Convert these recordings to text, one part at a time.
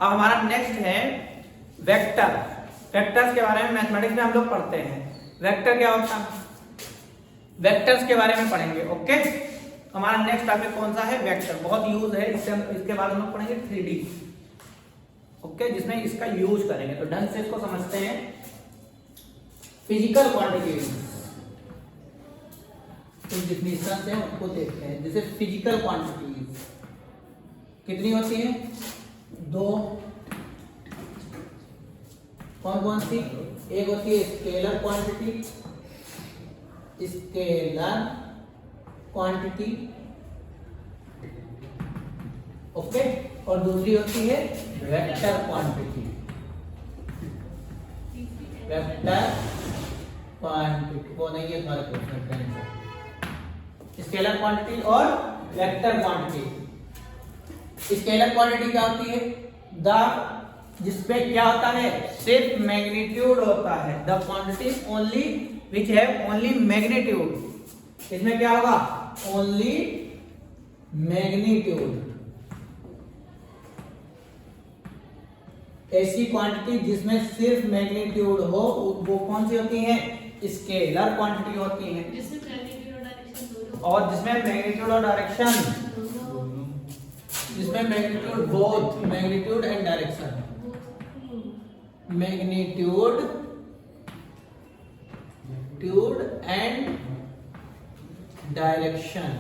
अब हमारा नेक्स्ट है वेक्टर। वेक्टर्स के बारे में मैथमेटिक्स में हम लोग पढ़ते हैं। वेक्टर क्या होता है, वेक्टर्स के बारे में पढ़ेंगे। ओके, हमारा नेक्स्ट टॉपिक कौन सा है, वेक्टर। बहुत यूज है इसके बाद हम लोग पढ़ेंगे 3D। ओके, जिसमें इसका यूज करेंगे। तो ढंग से इसको समझते हैं। फिजिकल क्वांटिटीज तो डिफिनेशन है उनको देखते हैं। जैसे फिजिकल क्वांटिटीज कितनी होती है, दो। कौन कौन सी, एक होती है scalar quantity, scalar quantity, okay, और दूसरी होती है वेक्टर क्वांटिटी। वेक्टर क्वांटिटी वो नहीं है तुम्हारे क्वेश्चन का आंसर। स्केलर क्वांटिटी और वेक्टर क्वांटिटी। स्केलर क्वांटिटी क्या होती है, द जिसपे क्या होता है, सिर्फ मैग्नीट्यूड होता है। The quantity only which have only magnitude. इसमें क्या होगा, ओनली मैग्नीट्यूड। ऐसी क्वांटिटी जिसमें सिर्फ मैग्नीट्यूड हो वो कौन सी होती है, स्केलर क्वांटिटी होती है। और जिसमें मैग्नीट्यूड और डायरेक्शन, जिसमें magnitude both magnitude and direction, magnitude and direction,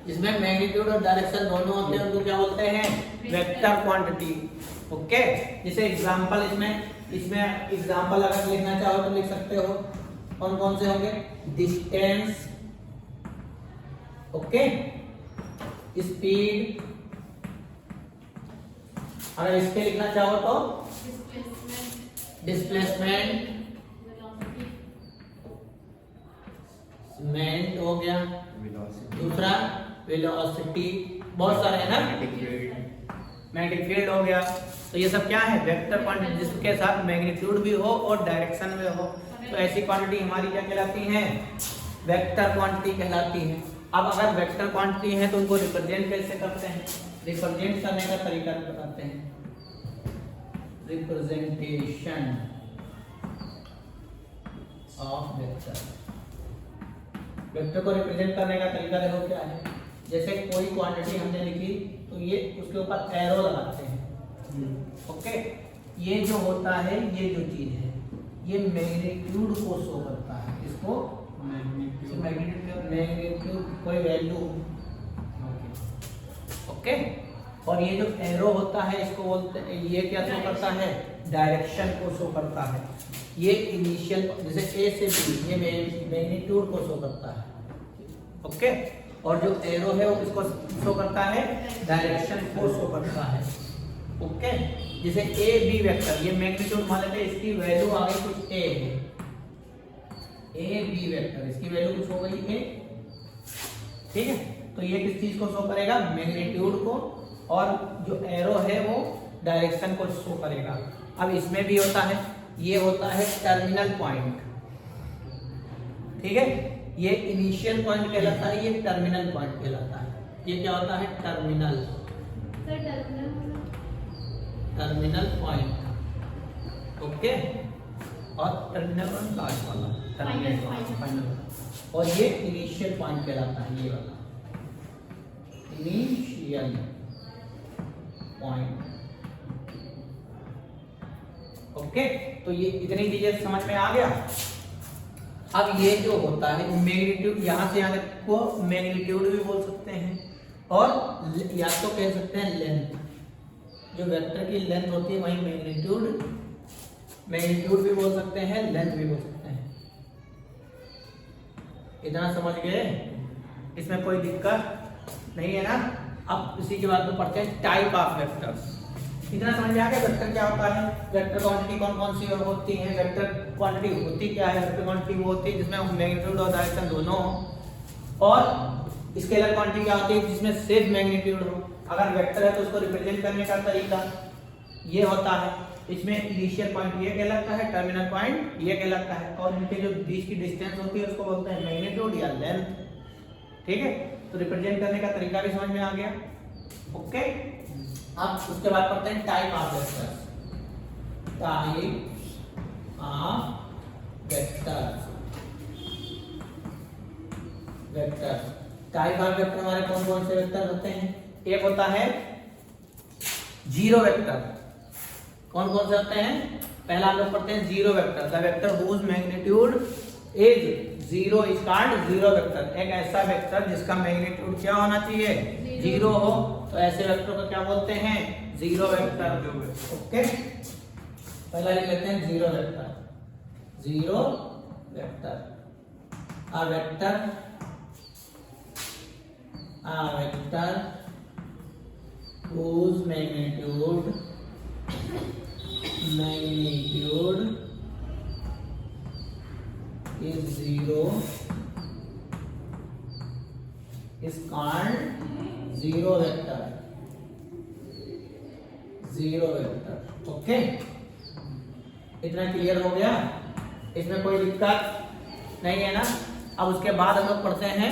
जिसमें मैग्नीट्यूड और डायरेक्शन दोनों होते हैं उनको क्या बोलते हैं, वेक्टर क्वांटिटी। ओके, जैसे एग्जांपल इसमें एग्जांपल अगर लिखना चाहो तो लिख सकते हो। कौन कौन से होंगे, डिस्टेंस, ओके, स्पीड। अगर इसके लिखना चाहो तो डिस्प्लेसमेंट हो गया, दूसरा वेलोसिटी, बहुत सारे है ना, मैग्नेटिक फील्ड हो गया। तो ये सब क्या है, वेक्टर क्वांटिटी, जिसके साथ मैग्नीट्यूड भी हो और डायरेक्शन में हो। तो ऐसी क्वांटिटी हमारी क्या कहलाती है, वेक्टर क्वांटिटी कहलाती है। अब अगर वेक्टर क्वांटिटी है तो उनको रिप्रेजेंट कैसे करते हैं, रिप्रेजेंट करने का तरीका बताते हैं। Representation of vector. वेक्टर को रिप्रेजेंट करने का तरीका देखो क्या है। जैसे कोई क्वांटिटी हमने लिखी तो ये उसके ऊपर एरो लगाते हैं। ओके, ये जो होता है, ये जो चीज है, ये मैग्नीट्यूड को शो करता है। इसको मैग्नीट्यूड कोई वैल्यू, ओके। और ये जो एरो होता है इसको बोलते हैं, ये क्या शो करता है, डायरेक्शन को शो करता है। ये इनिशियल, जैसे ए से बी, ये मैग्नीट्यूड को शो करता है, ओके। और जो एरो है वो इसको शो करता है, डायरेक्शन को शो करता है, ओके। जैसे ए बी वेक्टर, ये मैग्नीट्यूड मान लेते हैं, इसकी वैल्यू आ गई कुछ ए है, ए बी वेक्टर, इसकी वैल्यू कुछ हो गई ए, ठीक है। तो ये किस चीज को शो करेगा, मैग्नीट्यूड को, और जो एरो है वो डायरेक्शन को शो करेगा। अब इसमें भी होता है, ये होता है टर्मिनल पॉइंट, ठीक है। ये इनिशियल पॉइंट कहलाता है, ये टर्मिनल पॉइंट कहलाता है। ये क्या होता है, टर्मिनल पॉइंट, ओके। और टर्मिनल पॉइंट लास्ट वाला, फाइनल। और ये इनिशियल पॉइंट कहलाता है, ये वाला इनिशियल पॉइंट, ओके। तो ये इतनी चीजें समझ में आ गया। अब ये जो होता है मैग्नीट्यूड, यहां से यहां तक को मैग्नीट्यूड भी बोल सकते हैं, और या तो कह सकते हैं लेंथ। जो वेक्टर की लेंथ होती है वही मैग्नीट्यूड भी बोल सकते हैं, लेंथ भी बोल सकते हैं। इतना समझ गए, इसमें कोई दिक्कत नहीं है ना। अब इसी के बाद में पढ़ते हैं टाइप ऑफ वेक्टर्स। इतना समझ में आ गया वेक्टर क्या होता है, वेक्टर क्वांटिटी कौन कौन सी होती है, वेक्टर क्वांटिटी होती क्या है। वेक्टर क्वांटिटी वो होती है जिसमें मैग्नीट्यूड और डायरेक्शन दोनों हो। और स्केलर क्वांटिटी क्या होती है, जिसमें सिर्फ मैग्नीट्यूड हो। अगर वेक्टर है तो उसको रिप्रेजेंट करने का तरीका ये होता है। इसमें इनिशियल पॉइंट ये कहलाता है, टर्मिनल पॉइंट ये कहलाता है, और इनके जो बीच की डिस्टेंस होती है उसको बोलते हैं मैग्नीट्यूड या लेंथ, ठीक है। तो रिप्रेजेंट करने का तरीका भी समझ में आ गया, ओके। अब उसके बाद पढ़ते हैं type of vector. Type of vector. Vector type of vector हमारे कौन कौन से वेक्टर होते हैं? एक होता है जीरो वेक्टर। कौन कौन से होते हैं? पहला हम लोग पढ़ते हैं zero vector. The vector whose magnitude is zero is called zero vector. एक ऐसा वेक्टर जिसका मैग्नीट्यूड क्या होना चाहिए? जीरो हो, तो ऐसे वेक्टर को क्या बोलते हैं? Zero vector. ओके, पहला लिख लेते हैं zero vector. Zero vector. a vector whose magnitude is zero is called zero vector. Zero vector. Okay, इतना क्लियर हो गया? इसमें कोई दिक्कत नहीं है ना? अब उसके बाद हम लोग पढ़ते हैं,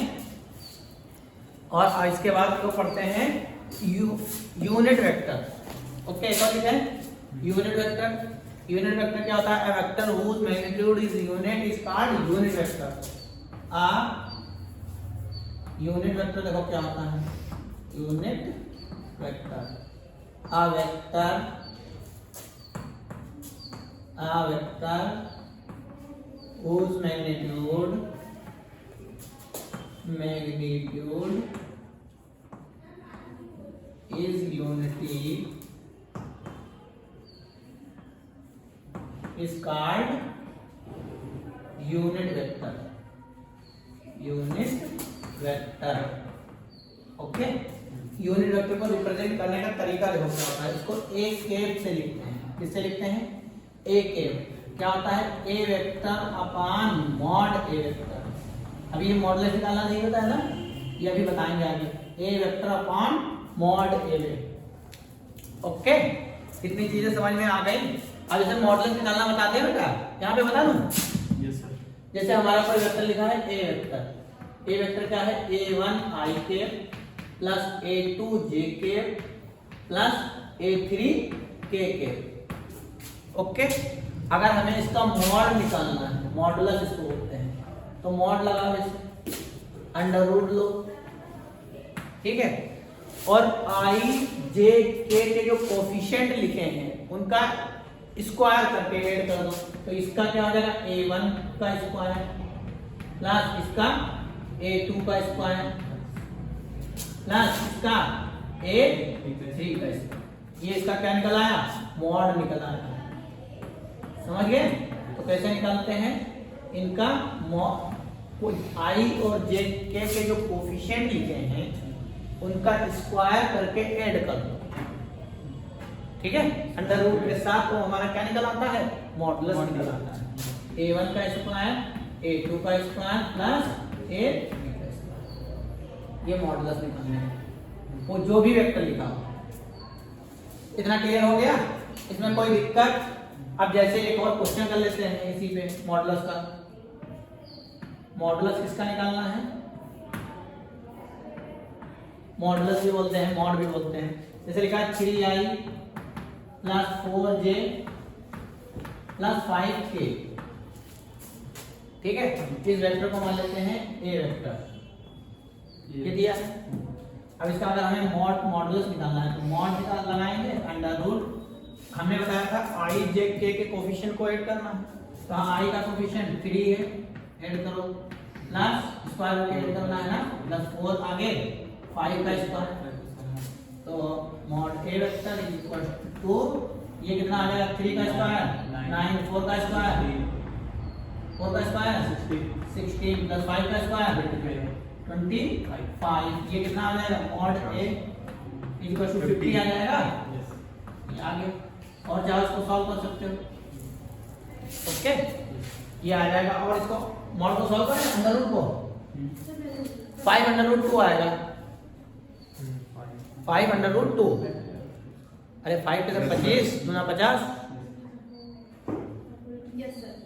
और इसके बाद हम लोग पढ़ते हैं यूनिट वेक्टर। ओके, एक और लिखा है यूनिट वेक्टर। यूनिट वेक्टर क्या होता है? a vector whose magnitude is unit is called unit vector. a unit vector देखो क्या होता है? Unit vector. a vector whose magnitude is unity is called unit vector. Unit vector. Okay, unit vector को represent करने का तरीका देखो क्या होता है। इसको ए कैप से लिखते हैं। किससे लिखते हैं? A cap. क्या होता है? ए vector upon mod A vector. अभी ये मॉडुलस निकालना नहीं होता है ना, ये अभी बताएंगे आगे। ए vector upon mod A vector. Okay, कितनी चीजें समझ में आ गई? अब इसे मॉडुलस निकालना बताते हैं बेटा, यहाँ पे बता दूं? Yes sir. जैसे हमारा कोई वेक्टर लिखा है ए वेक्टर। ए वेक्टर क्या है? a1 i cap plus a2 j cap plus a3 k cap. Okay, अगर हमें इसका मॉड निकालना है, मॉडुलस इसको बोलते हैं, तो मॉड लगाओ इसे, अंडर रूट लो, ठीक है, और i j k के जो कोफिशिएंट लिखे हैं उनका स्क्वायर करके ऐड कर दो। तो इसका क्या हो जाएगा? a1 का स्क्वायर प्लस इसका a2 का स्क्वायर प्लस इसका a3 का स्क्वायर। ये इसका क्या निकल आया? मॉड निकल आया। समझ गए? तो कैसे निकालते हैं इनका मॉड? i और j के जो कोफिशिएंट लिखे हैं उनका स्क्वायर करके ऐड कर दो, ठीक है। अंडर रूट के साथ तो हमारा क्या निकल आता है? मॉडुलस निकल आता है। a1 का स्क्वायर, a2 का स्क्वायर प्लस a3 का स्क्वायर, ये मॉडुलस निकालना है, वो जो भी वेक्टर लिखा हो। इतना क्लियर हो गया? इसमें कोई दिक्कत? अब जैसे एक और क्वेश्चन कर लेते हैं इसी पे मॉडुलस का। मॉडुलस किसका निकालना है? मॉडुलस भी बोलते हैं, मॉड भी बोलते हैं। जैसे लिखा है 3i plus 4j plus 5k, ठीक है। इस वेक्टर को मान लेते हैं ए वेक्टर। ये दिया है। अब इसका अगर हमें मॉडुलस निकालना है तो मॉड निकाल लगाएंगे, अंडर रूट। हमने बताया था i j k के कोफिशिएंट को ऐड करना है, तो i का कोफिशिएंट 3 है, ऐड करो, प्लस स्क्वायर रूट ऐड करना है ना, प्लस 4 आगे 5 का स्क्वायर, तो mod A vector is equal to ये कितना आ जाएगा? 3 का स्क्वायर 9, 4 का स्क्वायर 4 का स्क्वायर 16 प्लस 5 का स्क्वायर 25। ये कितना आ जाएगा? Mod A is equal to 50 आ जाएगा। ये आगे और चाहे उसको सॉल्व कर सकते हो। ओके, ये आ जाएगा। और इसको मॉड को सॉल्व करें अंडर रूट को 5 अंडर रूट 2 आएगा। 5 अंडर रूट 2, अरे 5 के साथ 25 गुना 50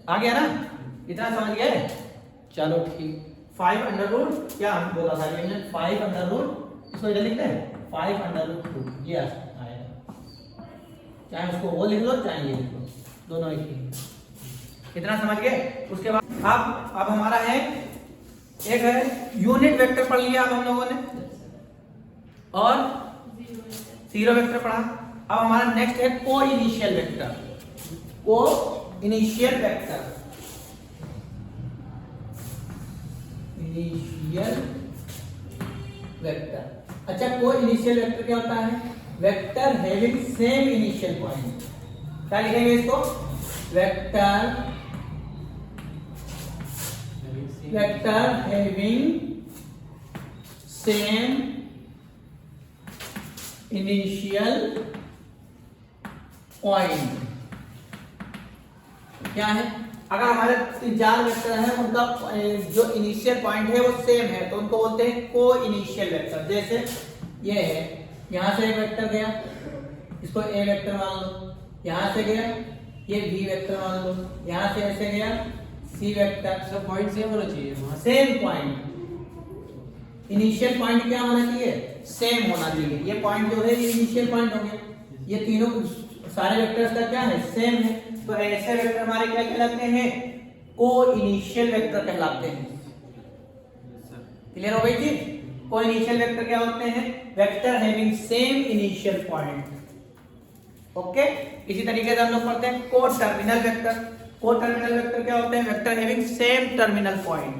आ गया ना? इतना समझ गए? चलो ठीक। 5 अंडर रूट क्या हम बोला था? 5 अंडर रूट, इसको इधर लिखते हैं 5 अंडर रूट 2, ये आएगा। चाहे उसको वो लिख लो चाहे ये लिख लो, दोनों एक ही। इतना समझ गए। उसके बाद अब हमारा है एक है यूनिट वेक्टर पढ़ लिया अब हम लोगों ने, और जीरो वेक्टर पढ़ा। अब हमारा नेक्स्ट है को इनिशियल वेक्टर। को इनिशियल वेक्टर, इनिशियल वेक्टर। अच्छा, को इनिशियल वेक्टर क्या होता है? Vector having same initial point. क्या लिखेंगे इसको? Vector having same initial point. क्या है? अगर हमारे 3-4 वेक्टर हैं, उनका जो इनिशियल पॉइंट है वो सेम है, तो उनको बोलते हैं को इनिशियल वेक्टर। जैसे ये है, यहां से एक वेक्टर गया, इसको ए वेक्टर मान लो, यहां से गया ये बी वेक्टर मान लो, यहां से ऐसे गया सी वेक्टर। सब पॉइंट सेम होना चाहिए, सेम पॉइंट, इनिशियल पॉइंट क्या होना चाहिए? सेम होना चाहिए। ये पॉइंट जो है ये इनिशियल पॉइंट हो गया, ये तीनों सारे वेक्टर्स का क्या है? सेम है। तो ऐसे वेक्टर हमारे क्या कहलाते हैं? को इनिशियल वेक्टर कहलाते हैं। क्लियर हो गई चीज? को इनिशियल वेक्टर क्या होते हैं? Vector having same initial point. Okay, इसी तरीके से हम लोग पढ़ते हैं को टर्मिनल वेक्टर। को टर्मिनल वेक्टर क्या होते हैं? Vector having same terminal point.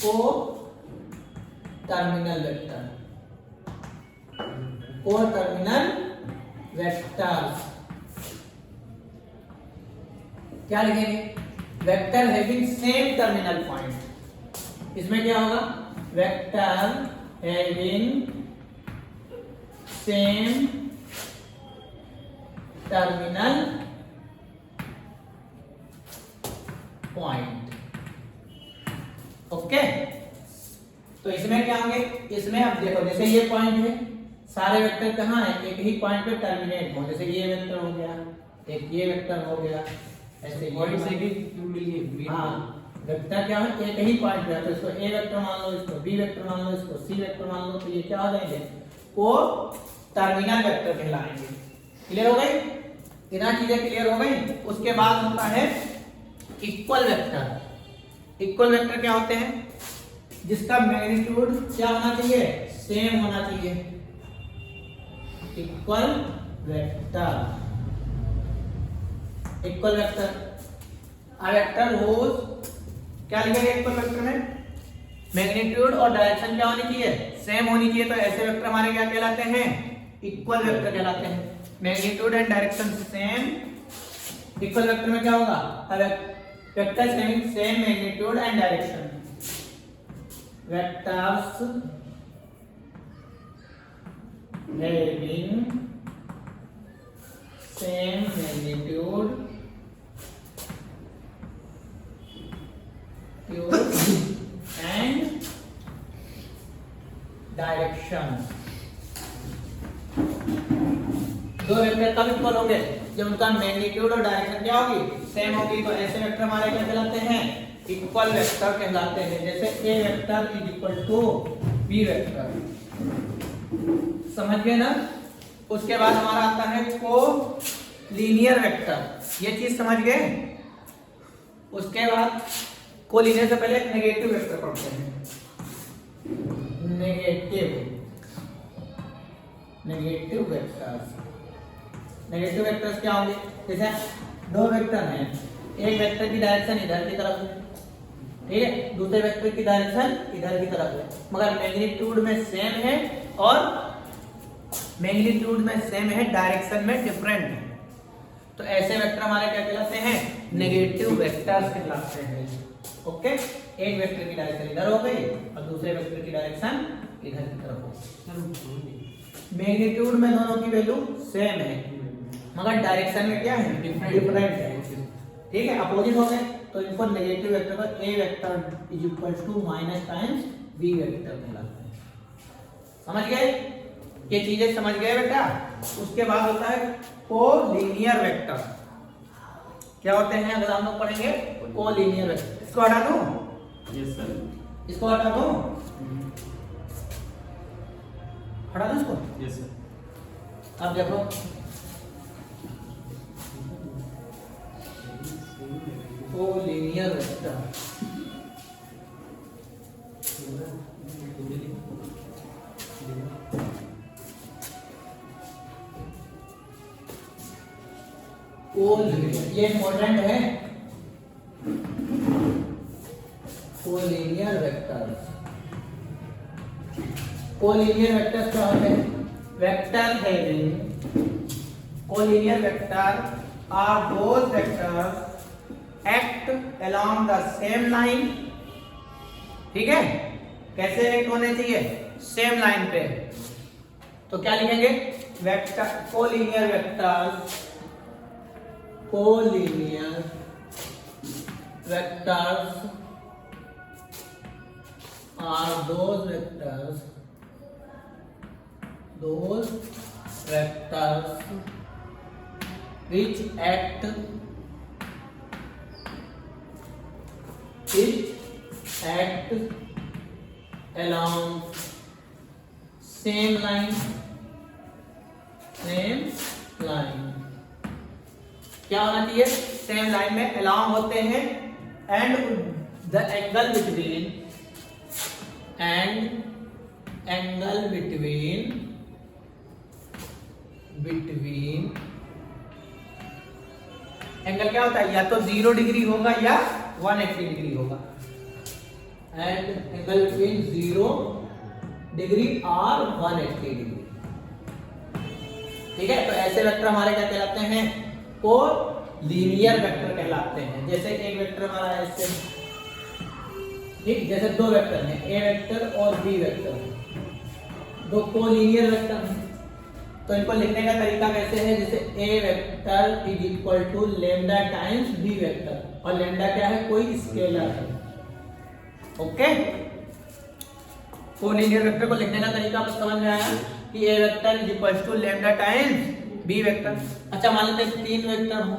को टर्मिनल वेक्टर, को टर्मिनल वेक्टर्स क्या लिखेंगे? Vector having same terminal point. इसमें क्या होगा? Vector having same terminal point. Okay, तो इसमें क्या होंगे? इसमें अब देखो, जैसे ये पॉइंट है, सारे वेक्टर कहाँ है? एक ही पॉइंट पे टर्मिनेट हो। जैसे ये वेक्टर हो गया, एक ये वेक्टर हो गया, ऐसे पॉइंट से भी मिल गए। हाँ, वेक्टर क्या है? एक ही पॉइंट पे है, तो इसको ए वेक्टर मान लो, इसको बी वेक्टर मान लो, इसको सी वेक्टर मान लो, तो ये क्या हो जाएंगे? को टर्मिनल वेक्टर कहलाएंगे। क्लियर हो गई? इतना चीजें क्लियर हो गई। उसके बाद होता है इक्वल वेक्टर। इक्वल वेक्टर क्या होते हैं? जिसका मैग्नीट्यूड क्या होना चाहिए? सेम होना चाहिए। Equal vector, equal vector a vector whose क्या लिखेंगे इक्वल वेक्टर में? मैग्नीट्यूड और डायरेक्शन क्या होनी चाहिए? सेम होनी चाहिए। तो ऐसे वेक्टर हमारे क्या कहलाते हैं? इक्वल वेक्टर कहलाते हैं। Magnitude and direction same. Equal vector में क्या होगा? Vector having same magnitude and direction. Vectors having same magnitude and direction। दो वेक्टर कब इक्वल होंगे? जब उनका मैग्नीट्यूड और डायरेक्शन क्या होगी? सेम होगी। तो ऐसे वेक्टर हमारे क्या कहलाते हैं? इक्वल वेक्टर कहलाते हैं। जैसे A vector is equal to B vector. समझ गए ना? उसके बाद हमारा आता है को लीनियर वेक्टर। ये चीज समझ गए? उसके बाद को लीनियर से पहले नेगेटिव वेक्टर पढ़ते हैं। Negative vectors. नेगेटिव वेक्टर्स क्या होंगे? जैसे दो वेक्टर हैं, एक वेक्टर की डायरेक्शन इधर की तरफ है, ठीक है, दूसरे वेक्टर की डायरेक्शन इधर की तरफ है, मगर मैग्नीट्यूड में सेम है और मैग्नीट्यूड में सेम है, डायरेक्शन में डिफरेंट है। तो ऐसे वेक्टर हमारे क्या कहलाते हैं? नेगेटिव वेक्टर्स कहलाते हैं। ओके, एक वेक्टर की डायरेक्शन इधर हो गई और दूसरे वेक्टर की डायरेक्शन इधर की तरफ हो गई। मैग्नीट्यूड में दोनों की वैल्यू सेम है मगर डायरेक्शन में क्या है? डिफरेंट है। ठीक है, अपोजिट हो गए तो इनको नेगेटिव वेक्टर पर A vector is equal to minus times B vector कहलाता है। समझ गए? ये चीजें समझ गए बेटा? उसके बाद होता है कोलिनियर वेक्टर। क्या होते हैं अगर हम लोग पढ़ेंगे? Collinear vector. इसको हटा दूं? Yes sir. इसको हटा दूं? हटा दूं इसको? Yes sir. अब देखो कोलिनियर वेक्टर ये इम्पोर्टेंट है। कोलिनियर वेक्टर्स, कोलिनियर वेक्टर्स क्या होते हैं? Vector having collinear vector are those vectors act along the same line. ठीक है, कैसे एक्ट होने चाहिए? सेम लाइन पे। तो क्या लिखेंगे? Vector collinear vectors, collinear vectors are those vectors which act along same line। क्या होना चाहिए? सेम लाइन में along होते हैं and the angle between angle क्या होता है? या तो 0 डिग्री होगा या 180 डिग्री होगा। एंड एंगल बिटवीन 0 डिग्री और 180 डिग्री। ठीक है, तो ऐसे वेक्टर हमारे क्या कहलाते हैं? कोलिनियर वेक्टर कहलाते हैं। जैसे एक वेक्टर हमारा ऐसे, ठीक, जैसे दो वेक्टर हैं, ए वेक्टर और बी वेक्टर, दो कोलिनियर वेक्टर हैं। तो इनको लिखने का तरीका कैसे है? जैसे A vector is equal to lambda times B vector, और लैम्डा क्या है? कोई स्केलर है। ओके, कोलिनियर वेक्टर को लिखने का तरीका आपको समझ में आया कि A vector is equal to lambda times B vector. अच्छा, मान लेते हैं 3 वेक्टर हो,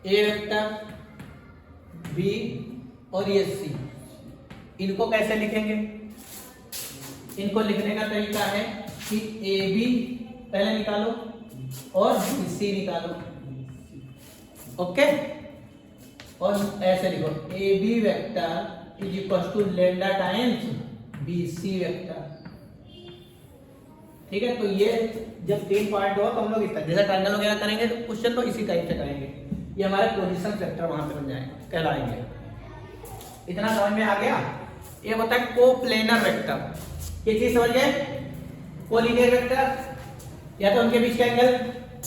ए वेक्टर, बी और ये सी। इनको कैसे लिखेंगे? इनको लिखने का तरीका है कि ए बी पहले निकालो और बी सी निकालो। ओके, और ऐसे लिखो A B vector is equal to lambda times B C vector. ठीक है, तो ये जब 3 पॉइंट हो तो हम लोग इस तरह जैसे ट्रायंगल वगैरह करेंगे तो क्वेश्चन तो इसी टाइप से करेंगे। ये हमारे पोजीशन वेक्टर वहां पे बन जाएंगे, कहलाएंगे। इतना समझ में आ गया? ये होता है कोप्लेनर वेक्टर। ये चीज समझ गए? कोलिनियर वेक्टर या तो उनके बीच का एंगल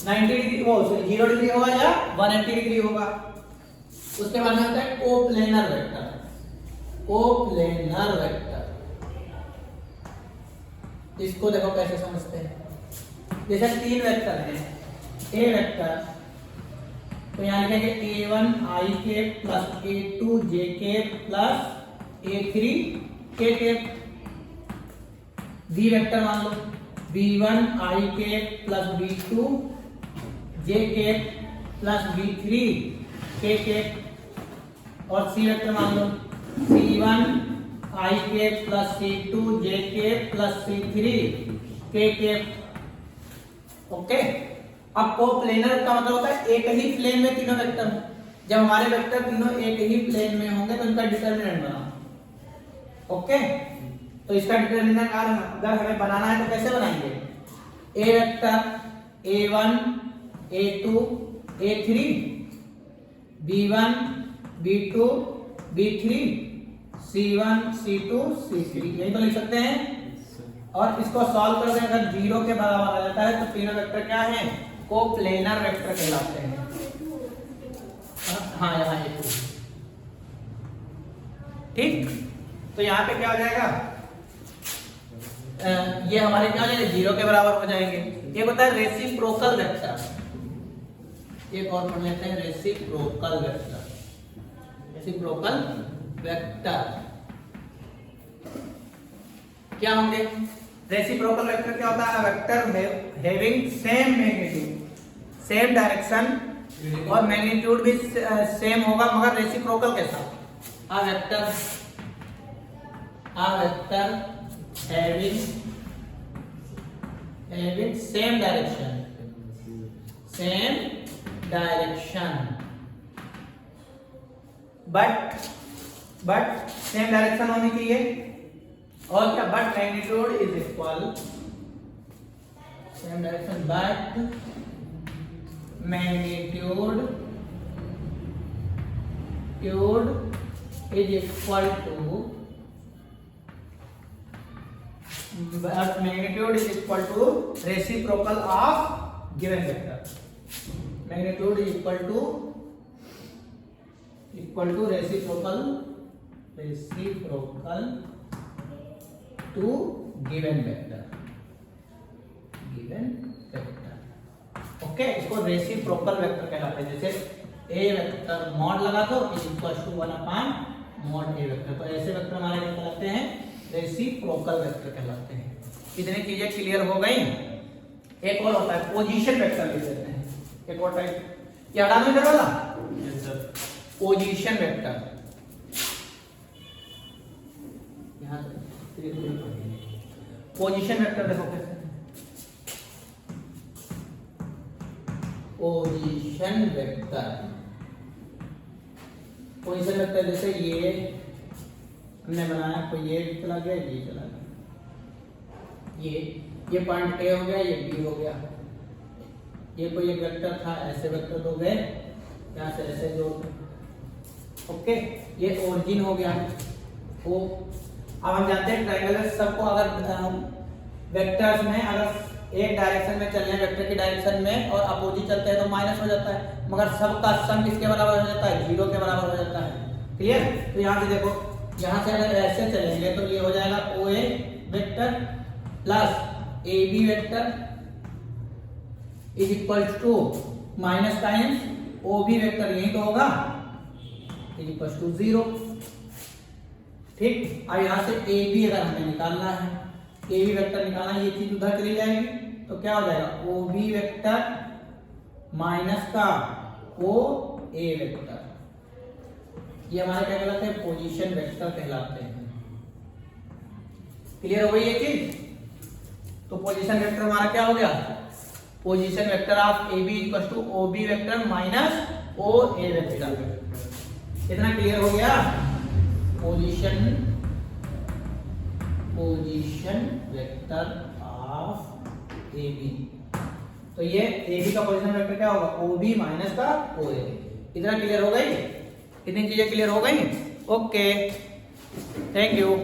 90 डिग्री हो, 0 डिग्री होगा या 180 डिग्री होगा। उसके बाद में होता है कोप्लेनर वेक्टर। कोप्लेनर वेक्टर इसको देखो कैसे समझते हैं। जैसे 3 वेक्टर हैं, ए वेक्टर, तो यहाँ लिखेंगे a1 i के प्लस a2 j के प्लस a3 k के। बी वेक्टर मान लो b1 i के प्लस b2 j के प्लस b3 k के। और सी वेक्टर मान लो c1 i के प्लस c2 j के प्लस c3 k के। ओके, अब कोप्लेनर का मतलब होता है एक ही प्लेन में तीनों वेक्टर हो। जब हमारे वेक्टर तीनों एक ही प्लेन में होंगे तो इनका डिटरमिनेंट बनाओ। ओके, तो इसका डिटरमिनेंट अगर हमें बनाना है तो कैसे बनाएंगे? ए vector a1 a2 a3 b1 b2 b3 c1 c2 c3, यही तो लिख सकते हैं। और इसको सॉल्व कर दें, अगर 0 के बराबर आ जाता है तो तीनों वेक्टर क्या हैं? कोप्लेनर वेक्टर कहलाते हैं। हाँ, यहाँ ये ठीक। तो यहाँ पे क्या हो जाएगा? ये हमारे क्या हो जाएंगे? 0 के बराबर हो जाएंगे। ये होता है रेसिप्रोकल वेक्टर। एक और पढ़ लेते हैं, रेसिप्रोकल वेक्टर। रेसिप्रोकल वेक्टर क्या होंगे? रेसिप्रोकल वेक्टर क्या होता है? Vector having same magnitude, same direction और मैग्नीट्यूड भी सेम होगा, मगर रेसिप्रोकल कैसा? a vector having same direction but same direction होनी चाहिए। और क्या, but magnitude is equal, same direction, but magnitude is equal to, but magnitude is equal to reciprocal of given vector. Magnitude is equal to reciprocal to given vector. Okay, इसको reciprocal vector कहलाते हैं। जैसे A vector mod लगा दो is equal to 1 upon mod A vector, तो ऐसे vector हमारे क्या कहलाते हैं, रेसिप्रोकल वेक्टर कहलाते हैं। इतनी चीजें क्लियर हो गई। एक और होता है पोजीशन वेक्टर लिख देते हैं, एक और टाइप, ये हटा दो इधर वाला, यस सर। पोजीशन वेक्टर, यहां पोजीशन वेक्टर देखो कैसे, पोजीशन वेक्टर जैसे ये हमने बनाया, कोई ये चला गया, ये चला गया, ये पॉइंट ए हो गया, ये बी हो गया, ये कोई एक वेक्टर था, ऐसे वेक्टर हो गए, यहाँ से ऐसे जोड़, ओके, ये ओरिजिन हो गया। वो अब हम जानते हैं ट्रायंगल सबको अगर वेक्टर्स में अगर एक डायरेक्शन में चलने वेक्टर की डायरेक्शन में और अपोजिट चलते हैं तो माइनस हो जाता है, मगर सबका सम किसके बराबर हो जाता है, 0 के बराबर हो जाता है। क्लियर? तो यहाँ से देखो, यहाँ से अगर ऐसे चलेंगे तो ये हो जाएगा OA vector plus AB vector is equal to minus times OB vector, यही तो होगा, इज इक्वल टू 0। ठीक, अब यहाँ से AB अगर हमें निकालना है, AB वेक्टर निकालना है, ये चीज उधर चली जाएगी तो क्या हो जाएगा, OB वेक्टर माइनस का OA वेक्टर, ये हमारे क्या कहलाते हैं, पोजीशन वेक्टर कहलाते हैं। क्लियर हो गई ये चीज? तो पोजीशन वेक्टर हमारा क्या हो गया, position vector of AB equal to OB vector minus OA vector. इतना क्लियर हो गया? पोजीशन वेक्टर ऑफ AB, तो ये AB का पोजीशन वेक्टर क्या होगा, OB माइनस का OA। इतना क्लियर हो गई? इतनी चीजें क्लियर हो गई? Okay, thank you.